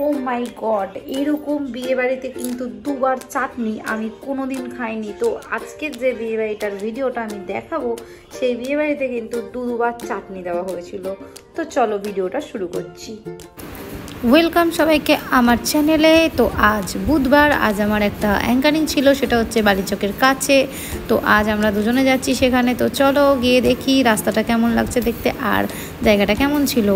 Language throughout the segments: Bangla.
ও মাই গড, এরকম বিয়েবাড়িতে কিন্তু দুবার চাটনি আমি কোনোদিন খাইনি। তো আজকের যে বিয়েবাড়িটার ভিডিওটা আমি দেখাবো, সেই বিয়েবাড়িতে কিন্তু দুবার চাটনি দেওয়া হয়েছিল। তো চলো ভিডিওটা শুরু করছি। ওয়েলকাম সবাইকে আমার চ্যানেলে। তো আজ বুধবার, আজ আমার একটা অ্যাঙ্কারিং ছিল, সেটা হচ্ছে বালিচকের কাছে। তো আজ আমরা দুজনে যাচ্ছি সেখানে। তো চলো গিয়ে দেখি রাস্তাটা কেমন লাগছে দেখতে আর জায়গাটা কেমন ছিল।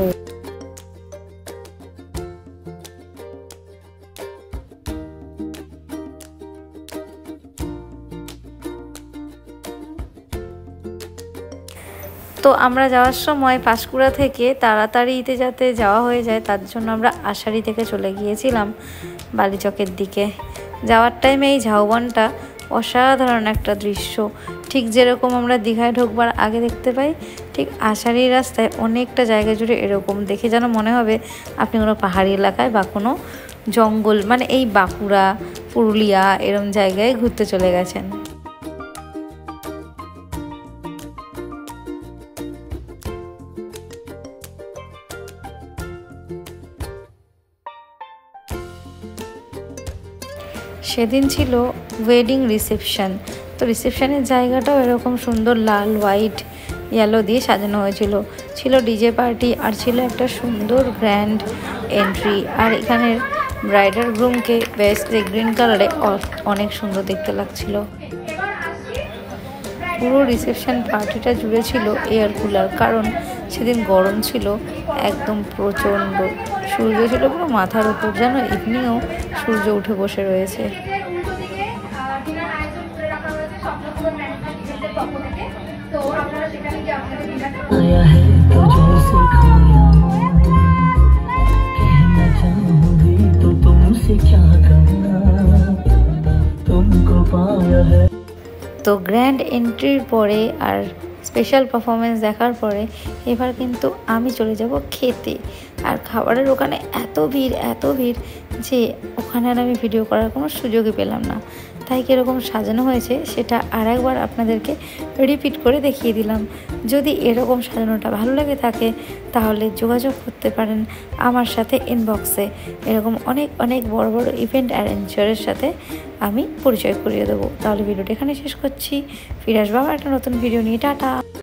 তো আমরা যাওয়ার সময় পাঁশকুড়া থেকে তাড়াতাড়িতে যাতে যাওয়া হয়ে যায়, তার জন্য আমরা আষাঢ়ি থেকে চলে গিয়েছিলাম বালিচকের দিকে। যাওয়ার টাইমে এই ঝাউবনটা অসাধারণ একটা দৃশ্য, ঠিক যেরকম আমরা দীঘায় ঢোকবার আগে দেখতে পাই, ঠিক আষাঢ়ির রাস্তায় অনেকটা জায়গা জুড়ে এরকম দেখে যেন মনে হবে আপনি কোনো পাহাড়ি এলাকায় বা কোনো জঙ্গল, মানে এই বাঁকুড়া, পুরুলিয়া এরম জায়গায় ঘুরতে চলে গেছেন। সেদিন ছিল ওয়েডিং রিসেপশন। তো রিসেপশনের জায়গাটাও এরকম সুন্দর লাল, হোয়াইট, ইয়েলো দিয়ে সাজানো হয়েছিল। ছিল ডিজে পার্টি আর ছিল একটা সুন্দর গ্র্যান্ড এন্ট্রি। আর এখানের ব্রাইডাল গ্রুমকে বেশ যে গ্রিন কালারে অনেক সুন্দর দেখতে লাগছিল। পুরো রিসেপশন পার্টিটা জুড়ে ছিল এয়ার কুলার, কারণ সেদিন গরম ছিল একদম প্রচণ্ড। সূর্য ছিল পুরো মাথার উপর, যেন ইভিনিংও সূর্য উঠে বসে রয়েছে। তো গ্র্যান্ড এন্ট্রির পরে আর স্পেশাল পারফরমেন্স দেখার পরে এবার কিন্তু আমি চলে যাব খেতে। আর খাবারের ওখানে এত ভিড় যে ওখানে আর আমি ভিডিও করার কোনো সুযোগই পেলাম না। তাই কীরকম সাজানো হয়েছে সেটা আর একবার আপনাদেরকে রিপিট করে দেখিয়ে দিলাম। যদি এরকম সাজানোটা ভালো লাগে থাকে তাহলে যোগাযোগ করতে পারেন আমার সাথে ইনবক্সে। এরকম অনেক বড় ইভেন্ট অ্যারেঞ্জারের সাথে আমি পরিচয় করিয়ে দেবো। তাহলে ভিডিওটা এখানে শেষ করছি, ফিরে আসবো আবার একটা নতুন ভিডিও নিয়ে। টাটা।